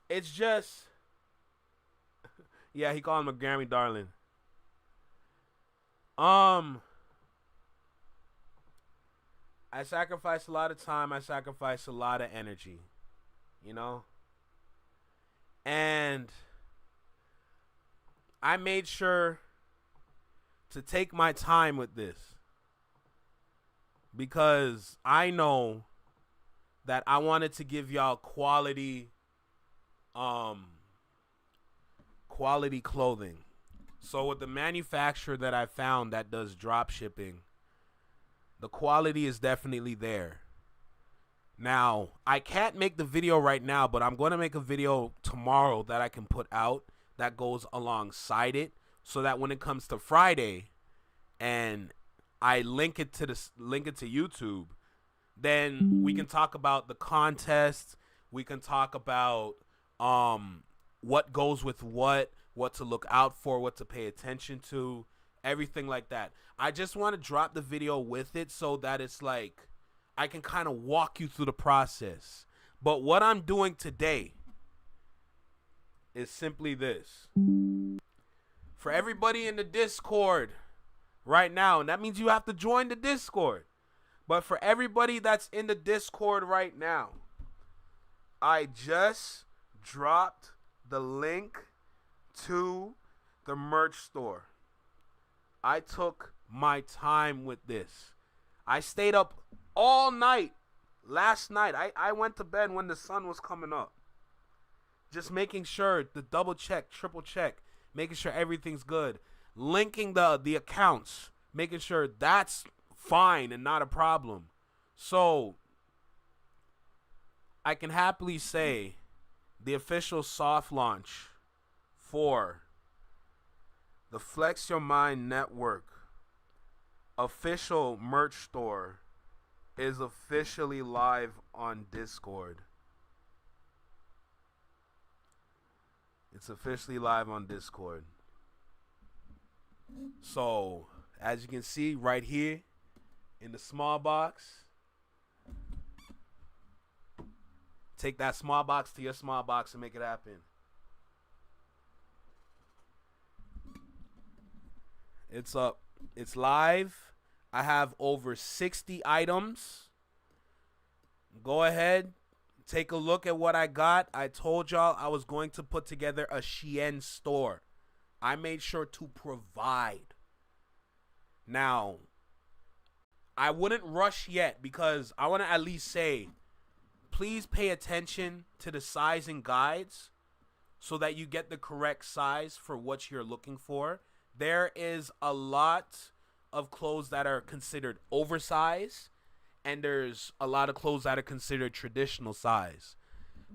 it's just, yeah, he called him a Grammy darling. I sacrifice a lot of time. I sacrifice a lot of energy, you know? And I made sure to take my time with this, because I know that I wanted to give y'all quality clothing. So with the manufacturer that I found that does drop shipping, the quality is definitely there. Now, I can't make the video right now, but I'm going to make a video tomorrow that I can put out that goes alongside it, so that when it comes to Friday and I link it to YouTube, then we can talk about the contest. We can talk about what goes with what to look out for, what to pay attention to, everything like that. I just want to drop the video with it so that it's like I can kind of walk you through the process. But what I'm doing today is simply this. For everybody in the Discord right now, and that means you have to join the Discord. But for everybody that's in the Discord right now, I just dropped the link to the merch store. I took my time with this. I stayed up all night last night. I went to bed when the sun was coming up, just making sure, the double check, triple check, making sure everything's good, linking the accounts, making sure that's fine and not a problem. So I can happily say the official soft launch for the Flex Your Mind Network official merch store is officially live on Discord. It's officially live on Discord. So, as you can see right here in the small box, take that small box to your small box and make it happen. It's up. It's live. I have over 60 items. Go ahead. Take a look at what I got. I told y'all I was going to put together a Shein store. I made sure to provide. Now, I wouldn't rush yet, because I want to at least say, please pay attention to the sizing guides so that you get the correct size for what you're looking for. There is a lot of clothes that are considered oversized, and there's a lot of clothes that are considered traditional size.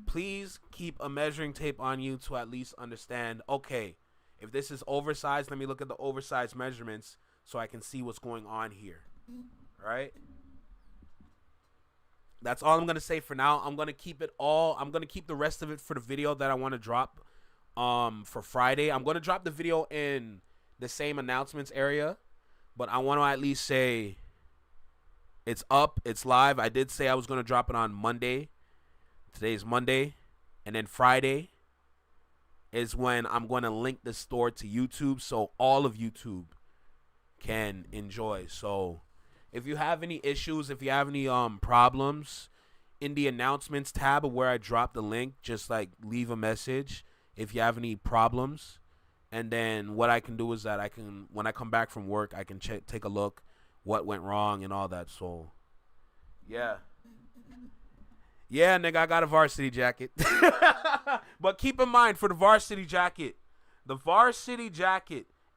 Please keep a measuring tape on you to at least understand, okay, if this is oversized, let me look at the oversized measurements so I can see what's going on here. All right? That's all I'm going to say for now. I'm going to keep the rest of it for the video that I want to drop for Friday. I'm going to drop the video in the same announcements area, but I want to at least say it's up, it's live. I did say I was going to drop it on Monday. Today's Monday. And then Friday is when I'm going to link the store to YouTube so all of YouTube can enjoy. So if you have any issues, if you have any problems, in the announcements tab of where I dropped the link, just like leave a message. if you have any problems. And then what I can do is that I can, when I come back from work, I can take a look what went wrong and all that. So, yeah. Yeah, nigga, I got a varsity jacket. But keep in mind, for the varsity jacket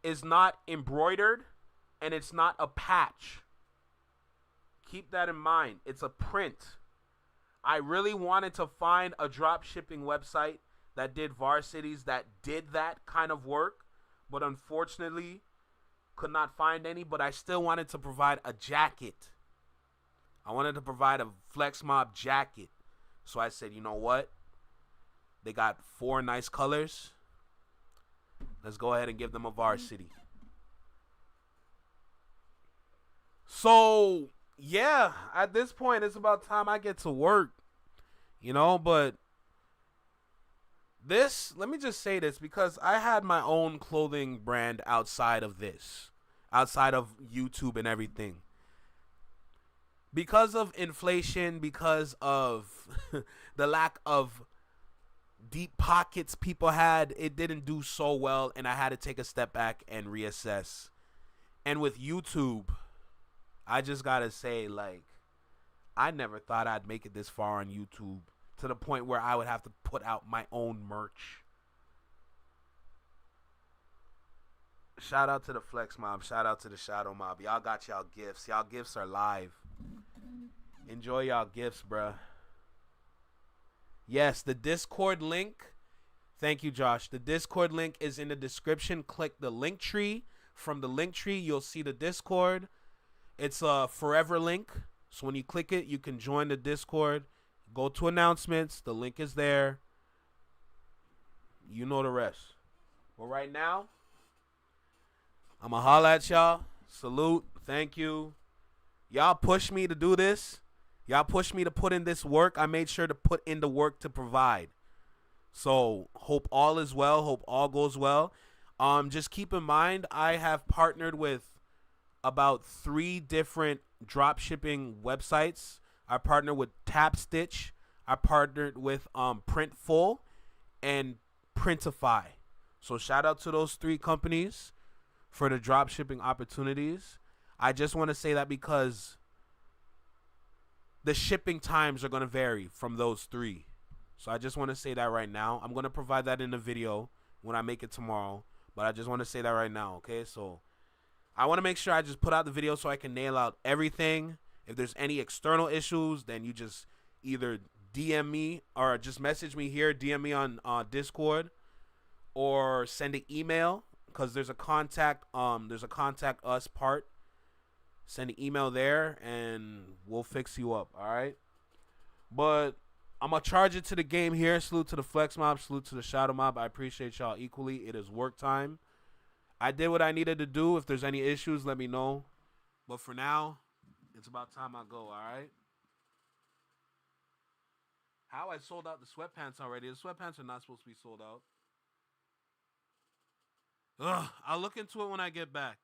is not embroidered and it's not a patch. Keep that in mind. It's a print. I really wanted to find a drop shipping website that did varsities that did that kind of work, but unfortunately could not find any. But I still wanted to provide a jacket. I wanted to provide a Flex Mob jacket. So I said, you know what? They got 4 nice colors. Let's go ahead and give them a varsity. So, yeah, at this point, it's about time I get to work. You know, but this, let me just say this, because I had my own clothing brand outside of this, outside of YouTube and everything. Because of inflation, because of the lack of deep pockets people had, it didn't do so well, and I had to take a step back and reassess. And with YouTube, I just gotta say, like, I never thought I'd make it this far on YouTube, to the point where I would have to put out my own merch. Shout out to the Flex Mob. Shout out to the Shadow Mob. Y'all got y'all gifts. Y'all gifts are live. Enjoy y'all gifts, bruh. Yes, the Discord link. Thank you, Josh. The Discord link is in the description. Click the link tree. From the link tree, you'll see the Discord. It's a forever link. So when you click it, you can join the Discord. Go to announcements. The link is there. You know the rest. But right now, I'm going to holla at y'all. Salute. Thank you. Y'all push me to do this. Y'all push me to put in this work. I made sure to put in the work to provide. So hope all is well. Hope all goes well. Just keep in mind, I have partnered with about 3 different drop shipping websites. I partnered with Tapstitch. I partnered with Printful and Printify. So shout out to those 3 companies for the drop shipping opportunities. I just want to say that because the shipping times are going to vary from those 3. So I just want to say that right now. I'm going to provide that in the video when I make it tomorrow. But I just want to say that right now, okay? So I want to make sure I just put out the video so I can nail out everything. If there's any external issues, then you just either DM me or just message me here, DM me on Discord, or send an email, because there's a contact us part. Send an email there and we'll fix you up, all right? But I'm going to charge it to the game here. Salute to the Flex Mob. Salute to the Shadow Mob. I appreciate y'all equally. It is work time. I did what I needed to do. If there's any issues, let me know. But for now, it's about time I go, all right? How I sold out the sweatpants already. The sweatpants are not supposed to be sold out. Ugh, I'll look into it when I get back.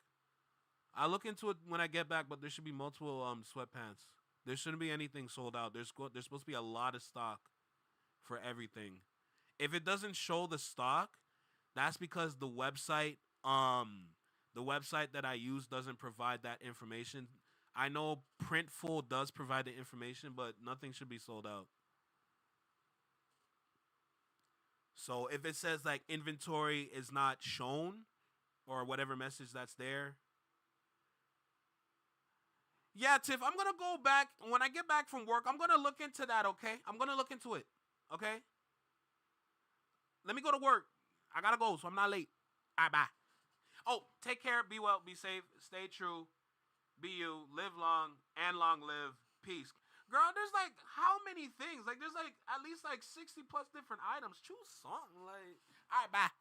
But there should be multiple sweatpants. There shouldn't be anything sold out. There's supposed to be a lot of stock for everything. If it doesn't show the stock, that's because the website that I use doesn't provide that information. I know Printful does provide the information, but nothing should be sold out. So if it says like inventory is not shown or whatever message that's there. Yeah, Tiff, I'm going to go back. When I get back from work, I'm going to look into that, okay? I'm going to look into it, okay? Let me go to work. I got to go, so I'm not late. All right, bye. Oh, take care. Be well. Be safe. Stay true. Be you. Live long and long live. Peace. Girl, there's like how many things? Like there's like at least like 60 plus different items. Choose something. Like, all right, bye.